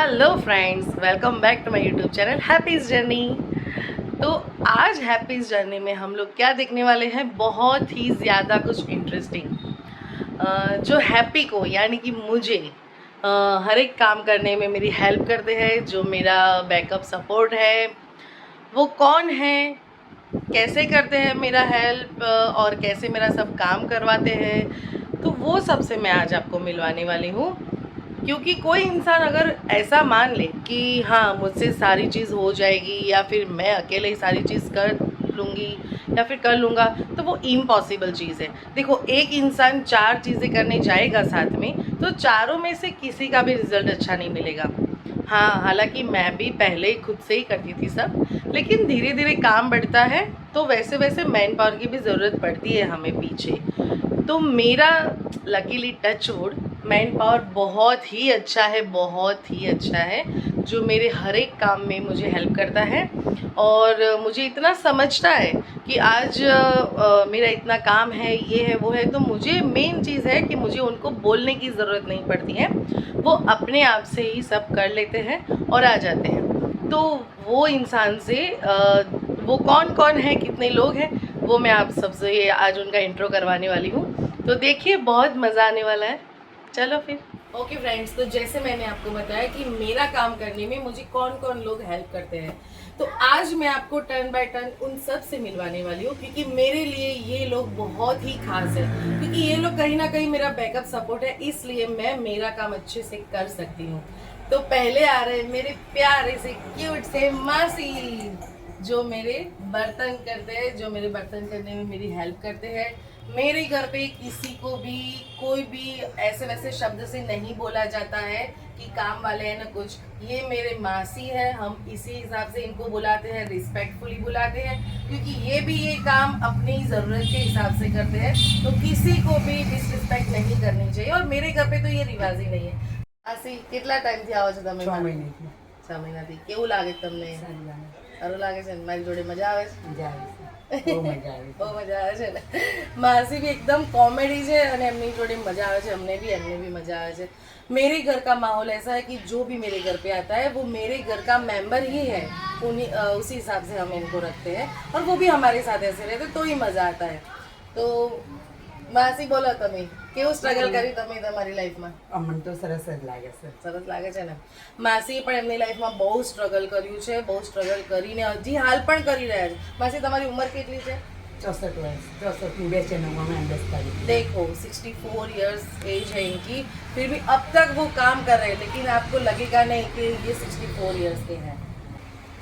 Hello friends, welcome back to my YouTube channel Happy's Journey. तो आज हैप्पीज journey में हम लोग क्या देखने वाले हैं, बहुत ही ज़्यादा कुछ इंटरेस्टिंग। जो हैप्पी को यानी कि मुझे हर एक काम करने में मेरी हेल्प करते हैं, जो मेरा बैकअप सपोर्ट है, वो कौन है, कैसे करते हैं मेरा हेल्प और कैसे मेरा सब काम करवाते हैं। तो वो सबसे मैं आज आपको मिलवाने वाली हूँ। क्योंकि कोई इंसान अगर ऐसा मान ले कि हाँ मुझसे सारी चीज़ हो जाएगी या फिर मैं अकेले ही सारी चीज़ कर लूँगी या फिर कर लूँगा, तो वो इम्पॉसिबल चीज़ है। देखो, एक इंसान चार चीज़ें करने जाएगा साथ में, तो चारों में से किसी का भी रिजल्ट अच्छा नहीं मिलेगा। हाँ, हालांकि मैं भी पहले खुद से ही करती थी सब, लेकिन धीरे धीरे काम बढ़ता है तो वैसे वैसे मैन पावर की भी ज़रूरत पड़ती है हमें पीछे। तो मेरा luckily touch wood man power बहुत ही अच्छा है, बहुत ही अच्छा है, जो मेरे हर एक काम में मुझे हेल्प करता है और मुझे इतना समझता है कि आज मेरा इतना काम है, ये है, वो है। तो मुझे मेन चीज़ है कि मुझे उनको बोलने की ज़रूरत नहीं पड़ती है, वो अपने आप से ही सब कर लेते हैं और आ जाते हैं। तो वो इंसान से वो कौन कौन है, कितने लोग हैं, वो मैं आप सबसे आज उनका इंट्रो करवाने वाली हूँ। तो देखिए, बहुत मज़ा आने वाला है। चलो फिर। ओके फ्रेंड्स, तो जैसे मैंने आपको बताया कि मेरा काम करने में मुझे कौन कौन लोग हेल्प करते हैं, तो आज मैं आपको टर्न बाय टर्न उन सब से मिलवाने वाली हूँ, क्योंकि मेरे लिए ये लोग बहुत ही खास है। क्योंकि ये लोग कहीं ना कहीं मेरा बैकअप सपोर्ट है, इसलिए मैं मेरा काम अच्छे से कर सकती हूँ। तो पहले आ रहे मेरे प्यारे से क्यूट से मासी, जो मेरे बर्तन करते हैं, जो मेरे बर्तन करने में मेरी हेल्प करते हैं। मेरे घर पे किसी को भी कोई भी ऐसे वैसे शब्द से नहीं बोला जाता है कि काम वाले हैं ना कुछ। ये मेरे मासी है, हम इसी हिसाब से इनको बुलाते हैं, रिस्पेक्टफुली बुलाते हैं, क्योंकि ये काम अपनी ज़रूरत के हिसाब से करते हैं। तो किसी को भी डिसरिस्पेक्ट नहीं करनी चाहिए, और मेरे घर पे तो ये रिवाज ही नहीं है। આસી કેટલા ટાઈમથી આવો છો તમે? 6 મહિનાથી. 6 મહિનાથી. કેવું લાગે તમને? સારું લાગે. સારું લાગે છે ને? મારી જોડે મજા આવે છે? મજા આવે છે. બહુ મજા આવે છે. બહુ મજા આવે છે ને? માસી भी एकदम कॉमेडी છે અને એમની જોડે મજા આવે છે, અમને भी मजा आवे છે। मेरे घर का माहौल ऐसा है कि जो भी मेरे घर पे आता है वो मेरे घर का मेंबर ही है, उसी हिसाब से हम इनको रखते हैं, और वो भी हमारे साथ ऐसे रहते तो ही मज़ा आता है। तो માસી બોલો, તમે કેવું સ્ટ્રગલ કરી તમે તમારી લાઈફમાં? અમને તો સરસ જ લાગે છે. સરસ લાગે છે ને? માસીએ પણ એમની લાઈફમાં બહુ સ્ટ્રગલ કર્યું છે, બહુ સ્ટ્રગલ કરીને હજી હાલ પણ કરી રહ્યા છે। માસી, તમારી ઉંમર કેટલી છે? 64 વર્ષ. 64 92 में अंडर तारीख. देखो, 64 इयर्स एज है इनकी, फिर भी अब तक वो काम कर रहे हैं, लेकिन आपको लगेगा नहीं कि ये 64 इयर्स के हैं।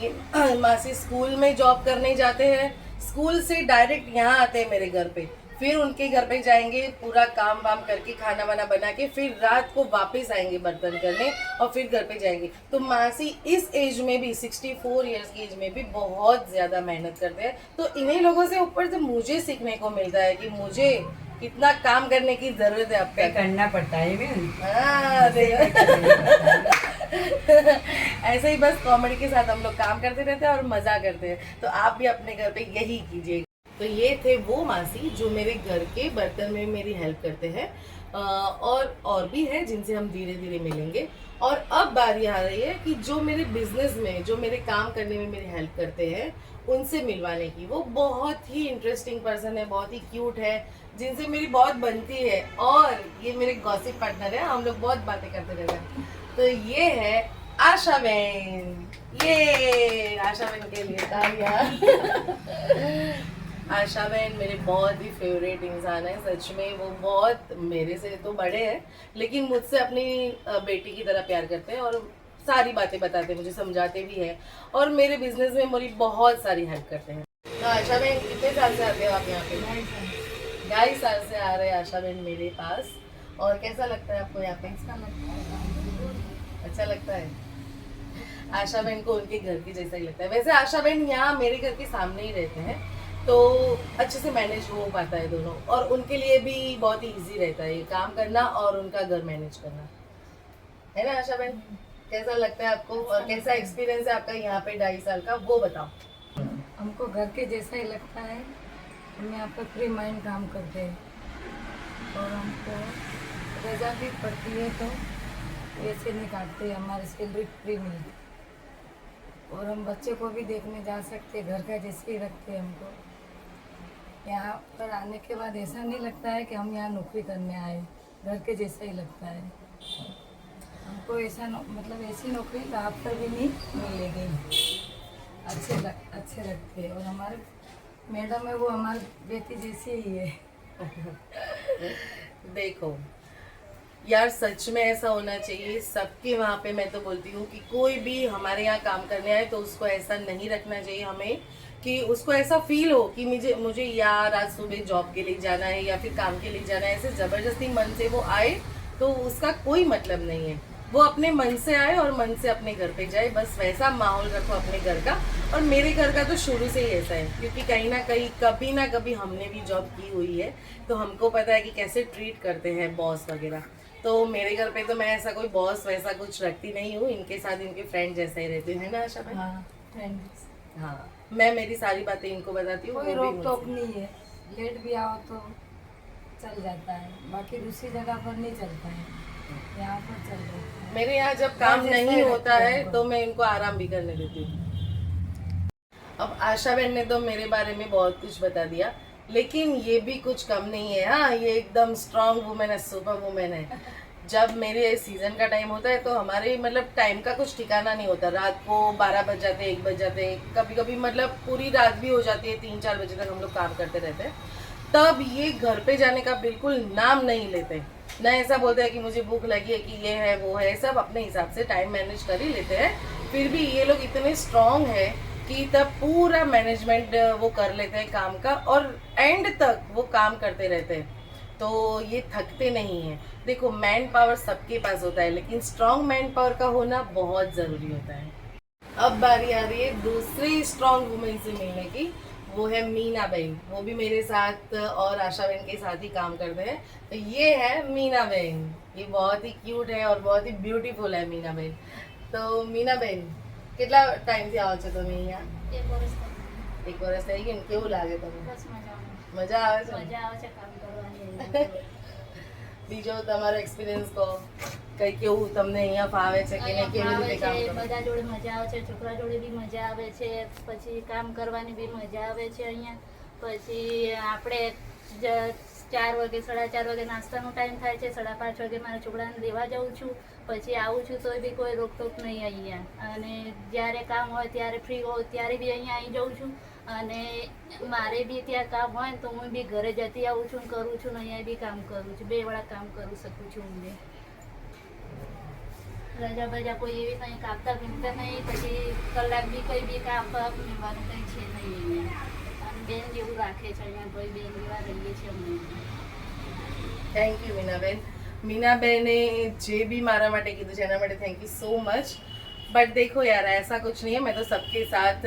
ये मासी स्कूल में जॉब करने जाते हैं, स्कूल से डायरेक्ट यहाँ आते हैं मेरे घर पे, फिर उनके घर पे जाएंगे, पूरा काम वाम करके खाना वाना बना के फिर रात को वापस आएंगे बर्तन करने, और फिर घर पे जाएंगे। तो मासी इस एज में भी, 64 इयर्स की एज में भी बहुत ज़्यादा मेहनत करते हैं। तो इन्हीं लोगों से ऊपर से मुझे सीखने को मिलता है कि मुझे कितना काम करने की ज़रूरत है। आपका करना पड़ता है भी. हाँ, ऐसे ही बस कॉमेडी के साथ हम लोग काम करते रहते हैं और मज़ा करते हैं। तो आप भी अपने घर पे यही कीजिए। तो ये थे वो मासी जो मेरे घर के बर्तन में मेरी हेल्प करते हैं, और भी है जिनसे हम धीरे धीरे मिलेंगे। और अब बारी आ रही है कि जो मेरे बिजनेस में, जो मेरे काम करने में मेरी हेल्प करते हैं, उनसे मिलवाने की। वो बहुत ही इंटरेस्टिंग पर्सन है, बहुत ही क्यूट है, जिनसे मेरी बहुत बनती है, और ये मेरे गॉसिप पार्टनर है, हम लोग बहुत बातें करते रहते हैं। तो ये है आशा बहन। ये आशा बहन के लिए तालियां। आशा बहन मेरे बहुत ही फेवरेट इंसान है, सच में। वो बहुत मेरे से तो बड़े हैं, लेकिन मुझसे अपनी बेटी की तरह प्यार करते हैं, और सारी बातें बताते हैं, मुझे समझाते भी हैं, और मेरे बिजनेस में मेरी बहुत सारी हेल्प करते हैं। तो आशा बहन, कितने साल से आते हो आप यहाँ पे? 2.5 साल से आ रहे हैं आशा बहन मेरे पास। और कैसा लगता है आपको यहाँ पे? अच्छा लगता है? आशा बहन को उनके घर की जैसा ही लगता है। वैसे आशा बहन यहाँ मेरे घर के सामने ही रहते हैं, तो अच्छे से मैनेज हो पाता है दोनों, और उनके लिए भी बहुत ही ईजी रहता है ये काम करना और उनका घर मैनेज करना, है ना आशा बहन? कैसा लगता है आपको, और कैसा एक्सपीरियंस है आपका यहाँ पे 2.5 साल का, वो बताओ। हमको घर के जैसा ही लगता है। हम यहाँ पे फ्री माइंड काम करते हैं, और हमको रजा भी पड़ती है, तो ऐसे नहीं काटते, हमारी सैलरी फ्री मिलती और हम बच्चे को भी देखने जा सकते, घर का जैसे ही रखते हमको। यहाँ पर आने के बाद ऐसा नहीं लगता है कि हम यहाँ नौकरी करने आए, घर के जैसा ही लगता है हमको। ऐसा मतलब ऐसी नौकरी कहाँ पर भी नहीं मिलेगी। अच्छे लगते हैं और हमारे मैडम है वो हमारी बेटी जैसी ही है। देखो यार, सच में ऐसा होना चाहिए सबके वहाँ पे। मैं तो बोलती हूँ कि कोई भी हमारे यहाँ काम करने आए तो उसको ऐसा नहीं रखना चाहिए हमें कि उसको ऐसा फील हो कि मुझे यार आज सुबह जॉब के लिए जाना है या फिर काम के लिए जाना है। ऐसे ज़बरदस्ती मन से वो आए तो उसका कोई मतलब नहीं है। वो अपने मन से आए और मन से अपने घर पे जाए, बस वैसा माहौल रखो अपने घर का। और मेरे घर का तो शुरू से ही ऐसा है, क्योंकि कहीं ना कहीं कभी ना कभी हमने भी जॉब की हुई है, तो हमको पता है कि कैसे ट्रीट करते हैं बॉस वगैरह। तो मेरे घर पे तो मैं ऐसा कोई बॉस वैसा कुछ रखती नहीं हूँ, इनके साथ इनके फ्रेंड जैसे ही रहते हैं ना आशा भाई। हाँ, हाँ, मैं मेरी सारी बातें इनको बताती हूँ। कोई रोक टोक नहीं है, लेट भी आओ तो चल जाता है, बाकी दूसरी जगह पर नहीं चलता है, यहाँ पर चल जाता है। मेरे यहाँ जब काम जैसे नहीं रखते होता हैं है उनको। तो मैं इनको आराम भी करने देती हूँ। अब आशा बहन ने तो मेरे बारे में बहुत कुछ बता दिया, लेकिन ये भी कुछ कम नहीं है। हाँ, ये एकदम स्ट्रांग वुमेन है, सुपर वुमेन है। जब मेरे सीजन का टाइम होता है तो हमारे मतलब टाइम का कुछ ठिकाना नहीं होता। रात को 12 बज जाते, 1 बज जाते, कभी कभी मतलब पूरी रात भी हो जाती है, 3-4 बजे तक हम लोग काम करते रहते हैं। तब ये घर पे जाने का बिल्कुल नाम नहीं लेते। ना ऐसा बोलते हैं कि मुझे भूख लगी है कि ये है वो है, सब अपने हिसाब से टाइम मैनेज कर ही लेते हैं। फिर भी ये लोग इतने स्ट्रांग है कि तब पूरा मैनेजमेंट वो कर लेते हैं काम का, और एंड तक वो काम करते रहते हैं। तो ये थकते नहीं हैं। देखो, मैन पावर सबके पास होता है, लेकिन स्ट्रांग मैन पावर का होना बहुत ज़रूरी होता है। अब बारी आ रही है दूसरी स्ट्रांग वुमेन से मिलने की, वो है मीना बहन। वो भी मेरे साथ और आशा बहन के साथ ही काम करते हैं। तो ये है मीना बहन। ये बहुत ही क्यूट है और बहुत ही ब्यूटीफुल है मीना बहन। तो मीना બહેન, કેટલા ટાઈમથી આવો છો તમે અહીંયા? એક વર્ષ થઈ ગયું. કેવું લાગે તમને? મજા આવે છે? બીજો તમારો એક્સપિરિયન્સ કહો, કઈ કેવું તમને અહીંયા ફાવે છે કે નહીં, કેવી રીતે કામ કરો? બધા જોડે મજા આવે છે, છોકરા જોડે બી મજા આવે છે, પછી કામ કરવાની બી મજા આવે છે અહીંયા. પછી આપણે 4 વાગે 4:30 વાગે નાસ્તાનો ટાઈમ થાય છે, 5:30 વાગે મારા છોકરાને લેવા જાઉં છું, પછી આવું છું તોય બી કોઈ રોકટોક નહીં અહીંયા. અને જ્યારે કામ હોય ત્યારે ફ્રી હોય ત્યારે બી અહીંયા આવી જાઉં છું. અને મારે બી ત્યાં કામ હોય ને તો હું બી ઘરે જતી આવું છું, કરું છું ને અહીંયા બી કામ કરું છું. 2 વેળા કામ કરી શકું છું હું. રજા બજા કોઈ એવી કંઈ કાપતા પીમતા નહીં, પછી કલાક બી કંઈ બી કાપવા પીવાનું કંઈ છે નહીં અહીંયા. અને બેન જેવું રાખે છે અહીંયા, કોઈ બેન જેવા રહીએ છીએ અમે. Thank you Minaben. मीनाबेने जे भी मारा माटे कीधु छे एना माटे thank you so much. But देखो यार, ऐसा कुछ नहीं है, मैं तो सबके साथ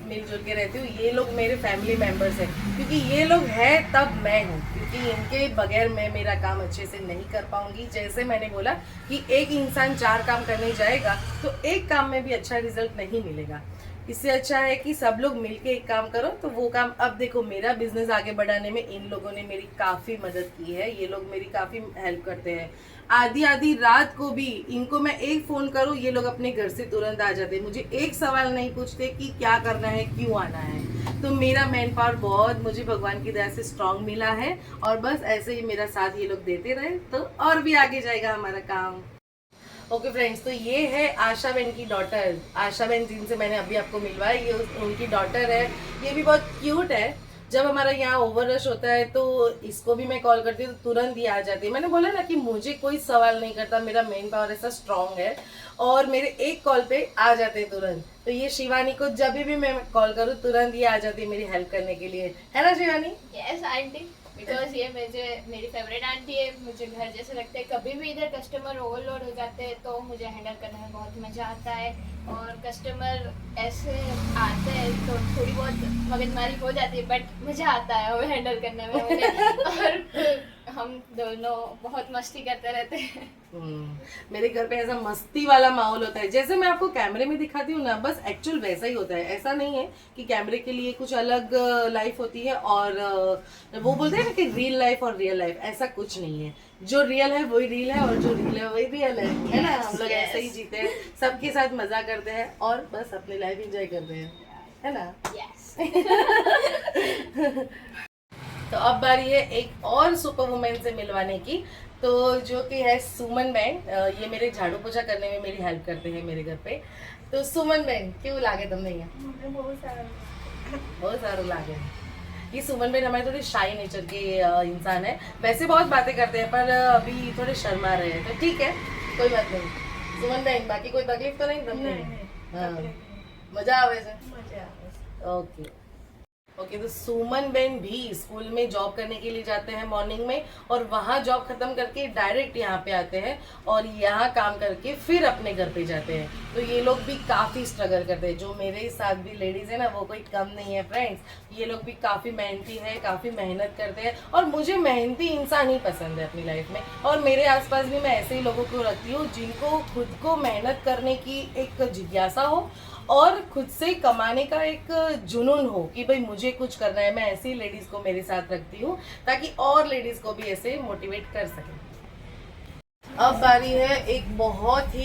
मिलजुल के रहती हूँ. ये लोग मेरे फैमिली मेंबर्स हैं, क्योंकि ये लोग हैं तब मैं हूँ, क्योंकि इनके बगैर मैं मेरा काम अच्छे से नहीं कर पाऊंगी. जैसे मैंने बोला कि एक इंसान 4 काम करने जाएगा तो एक काम में भी अच्छा रिजल्ट नहीं मिलेगा. इससे अच्छा है कि सब लोग मिलके एक काम करो तो वो काम. अब देखो, मेरा बिजनेस आगे बढ़ाने में इन लोगों ने मेरी काफ़ी मदद की है. ये लोग मेरी काफ़ी हेल्प करते हैं. आधी रात को भी इनको मैं एक फ़ोन करूँ, ये लोग अपने घर से तुरंत आ जाते हैं. मुझे एक सवाल नहीं पूछते कि क्या करना है, क्यों आना है. तो मेरा मैन पावर बहुत मुझे भगवान की दया से स्ट्रांग मिला है, और बस ऐसे ही मेरा साथ ये लोग देते रहे तो और भी आगे जाएगा हमारा काम. ओके फ्रेंड्स, तो ये है आशा बहन की डॉटर. आशा बहन जिनसे मैंने अभी आपको मिलवाया, ये उनकी डॉटर है. ये भी बहुत क्यूट है. जब हमारा यहाँ ओवर रश होता है तो इसको भी मैं कॉल करती हूँ तो तुरंत ही आ जाती है. मैंने बोला ना कि मुझे कोई सवाल नहीं करता, मेरा मेन पावर ऐसा स्ट्रांग है और मेरे एक कॉल पे आ जाते हैं तुरंत. तो ये शिवानी को जब भी मैं कॉल करूँ तुरंत ये आ जाती है मेरी हेल्प करने के लिए. है ना शिवानी? यस आंटी, बिकॉज ये मेरी फेवरेट आंटी है. मुझे घर जैसे लगता है. कभी भी इधर कस्टमर ओवरलोड हो जाते हैं तो मुझे हैंडल करने में बहुत मज़ा आता है. और कस्टमर ऐसे आते हैं तो थोड़ी बहुत मगजमारी हो जाती है, बट मज़ा आता है वो हैंडल करने में मुझे. और हम दोनों बहुत मस्ती करते रहते हैं। मेरे घर पे ऐसा मस्ती वाला माहौल होता है, जैसे मैं आपको कैमरे में दिखाती हूँ ना, बस एक्चुअल वैसा ही होता है। ऐसा नहीं है कि कैमरे के लिए कुछ अलग लाइफ होती है और वो बोलते हैं ना कि रियल लाइफ और रियल लाइफ, ऐसा कुछ नहीं है। जो रियल है वही रियल है और जो रियल है वही रियल है ना। हम लोग ऐसे ही जीते हैं, सबके साथ मजा करते हैं और बस अपनी लाइफ एंजॉय करते हैं, है ना। तो अब बारी है एक और सुपर वुमेन से मिलवाने की, तो जो कि है सुमन बहन। ये मेरे झाड़ू पोछा करने में मेरी हेल्प करते हैं मेरे घर पे। तो सुमन बहन क्यों लागे तुमने यहाँ? बहुत सारा लागे। ये सुमन बहन हमारे थोड़ी शाई नेचर के इंसान है, वैसे बहुत बातें करते हैं पर अभी थोड़े शर्मा रहे हैं, तो ठीक है कोई बात नहीं। सुमन बहन बाकी कोई तकलीफ तो नहीं तुमने? हाँ, मजा आवे से? Okay okay. तो सुमन बहन भी स्कूल में जॉब करने के लिए जाते हैं मॉर्निंग में, और वहाँ जॉब खत्म करके डायरेक्ट यहाँ पे आते हैं और यहाँ काम करके फिर अपने घर पे जाते हैं। तो ये लोग भी काफ़ी स्ट्रगल करते हैं। जो मेरे साथ भी लेडीज़ है ना, वो कोई कम नहीं है फ्रेंड्स। ये लोग भी काफ़ी मेहनती है, काफ़ी मेहनत करते हैं, और मुझे मेहनती इंसान ही पसंद है अपनी लाइफ में। और मेरे आसपास भी मैं ऐसे ही लोगों को रखती हूँ जिनको खुद को मेहनत करने की एक जिज्ञासा हो और खुद से कमाने का एक जुनून हो कि भाई मुझे कुछ करना है। मैं ऐसी लेडीज़ को मेरे साथ रखती हूँ ताकि और लेडीज़ को भी ऐसे मोटिवेट कर सकें। अब बारी है एक बहुत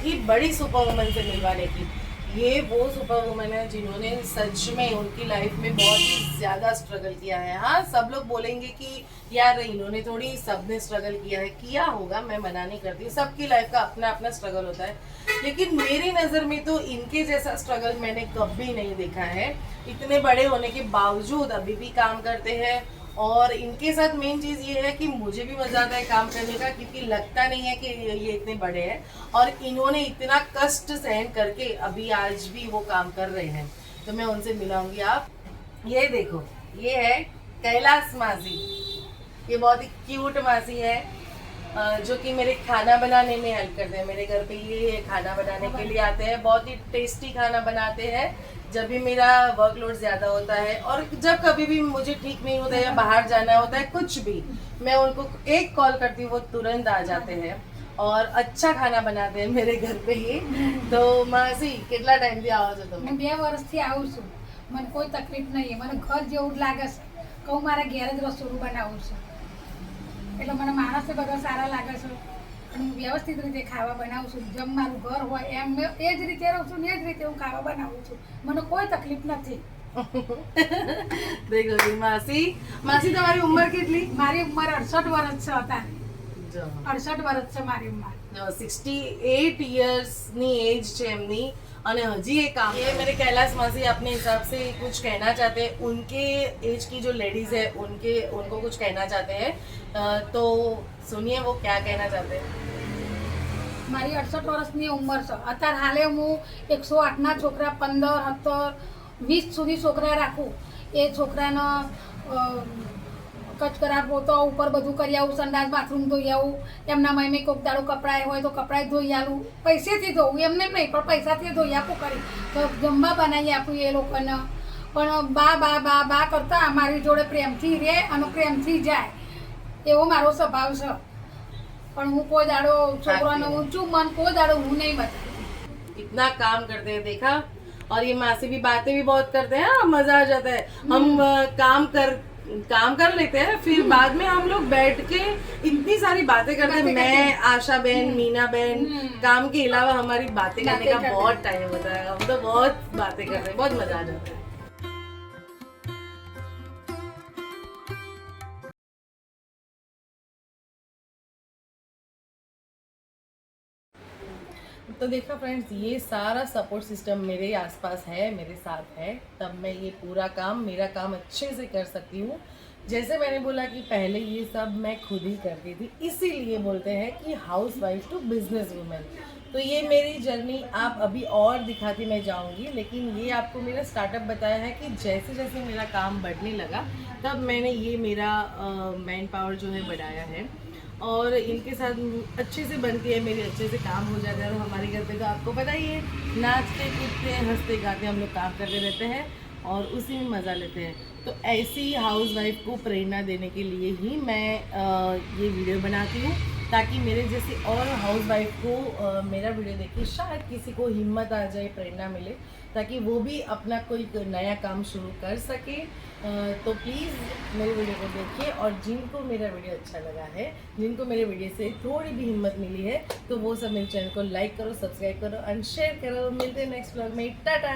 ही बड़ी सुपर वुमन से मिलवाने की। ये वो सुपर वुमन है जिन्होंने सच में उनकी लाइफ में बहुत ही ज़्यादा स्ट्रगल किया है। हाँ, सब लोग बोलेंगे कि यार इन्होंने थोड़ी, सबने स्ट्रगल किया होगा, मैं मना नहीं करती, सबकी लाइफ का अपना अपना स्ट्रगल होता है, लेकिन मेरी नज़र में तो इनके जैसा स्ट्रगल मैंने कभी नहीं देखा है। इतने बड़े होने के बावजूद अभी भी काम करते हैं, और इनके साथ मेन चीज़ ये है कि मुझे भी मज़ा आता है काम करने का, क्योंकि लगता नहीं है कि ये इतने बड़े हैं और इन्होंने इतना कष्ट सहन करके अभी आज भी वो काम कर रहे हैं। तो मैं उनसे मिलाऊंगी। आप ये देखो, ये है कैलाश मासी। ये बहुत ही क्यूट मासी है जो कि मेरे खाना बनाने में हेल्प करते हैं। मेरे घर पे ये खाना बनाने के लिए आते हैं, बहुत ही टेस्टी खाना बनाते हैं। जब भी मेरा वर्कलोड ज़्यादा होता है और जब कभी भी मुझे ठीक नहीं होता है या बाहर जाना होता है, कुछ भी, मैं उनको एक कॉल करती हूँ, वो तुरंत आ जाते हैं और अच्छा खाना बनाते हैं मेरे घर पे ही। तो मासी કેટલા ટાઈમથી આવો છો તમે? मैं 2 વર્ષથી આવું છું, મને કોઈ તકલીફ નહીં, મને ઘર જેવું જ લાગે છે, કહું મારા ઘેર જ રસોડું બનાવું છું, એટલે મને માણસે બધા સારા લાગે છે, અને હું વ્યવસ્થિત રીતે ખાવા બનાવું છું, જેમ મારું ઘર હોય એમ એ જ રીતે રહું છું ને એ જ રીતે હું ખાવા બનાવું છું, મને કોઈ તકલીફ નથી। देखो जी मासी तुम्हारी उम्र कितनी? મારી ઉંમર 68 વર્ષ છે અત્યારે, જો 68 વર્ષ છે મારી ઉંમર। 68 इयर्सनी एज છે એમની, અને હજી એ કામ। ये मेरे कैलाश मासी अपने हिसाब से कुछ कहना चाहते हैं, उनके एज की जो लेडीज है उनको कुछ कहना चाहते हैं, तो सुनिए वो क्या कहना चाहते हैं। મારી 68 વર્ષની ઉંમર છે અત્યારે, હાલે હું 108ના છોકરા 15, 17, 20 સુધી છોકરા રાખું। એ છોકરાનો કચકરા પોતો ઉપર બધું કરી આવું, સંડાસ બાથરૂમ ધોઈ આવું, એમના મમ્મી કોક દાડો કપડાં હોય તો કપડાં ધોઈ આલું, પૈસેથી ધોવું, એમને નહીં પણ પૈસાથી ધોઈ આપું કરી, તો જમવા બનાવી આપું એ લોકોને, પણ બા બા બા બા કરતા અમારી જોડે પ્રેમથી રહે અને પ્રેમથી જાય, એવો મારો સ્વભાવ છે। પણ હું કોઈ દાડો છોકરાને ઊંચું મન કોઈ દાડો હું નહીં બતાવી। इतना काम करते हैं, देखा। और ये मासी भी बातें भी बहुत करते हैं, मजा आ जाता है। हम काम कर लेते हैं, फिर बाद में हम लोग बैठ के इतनी सारी बातें करते हैं। मैं, आशा बहन, मीना बहन, काम के अलावा हमारी बातें करने का बहुत टाइम होता है। हम तो बहुत बातें करते हैं, बहुत मजा आ जाता है। तो देखा फ्रेंड्स, ये सारा सपोर्ट सिस्टम मेरे आसपास है, मेरे साथ है, तब मैं ये पूरा काम, मेरा काम अच्छे से कर सकती हूँ। जैसे मैंने बोला कि पहले ये सब मैं खुद ही करती थी, इसीलिए बोलते हैं कि housewife to business women. तो ये मेरी जर्नी आप अभी और दिखाती मैं जाऊँगी, लेकिन ये आपको मेरा स्टार्टअप बताया है कि जैसे जैसे मेरा काम बढ़ने लगा तब मैंने ये मेरा मैन पावर जो है बढ़ाया है, और इनके साथ अच्छे से बनती है मेरी, अच्छे से काम हो जाता है। और हमारे घर पे तो आपको पता ही है, नाचते कूदते हंसते गाते हम लोग काम करते रहते हैं और उसी में मज़ा लेते हैं। तो ऐसी हाउसवाइफ को प्रेरणा देने के लिए ही मैं ये वीडियो बनाती हूँ, ताकि मेरे जैसे और हाउसवाइफ को मेरा वीडियो देख के शायद किसी को हिम्मत आ जाए, प्रेरणा मिले, ताकि वो भी अपना कोई नया काम शुरू कर सके। तो प्लीज़ मेरे वीडियो को देखिए, और जिनको मेरा वीडियो अच्छा लगा है, जिनको मेरे वीडियो से थोड़ी भी हिम्मत मिली है, तो वो सब मेरे चैनल को लाइक करो, सब्सक्राइब करो एंड शेयर करो। मिलते हैं नेक्स्ट व्लॉग में। टाटा।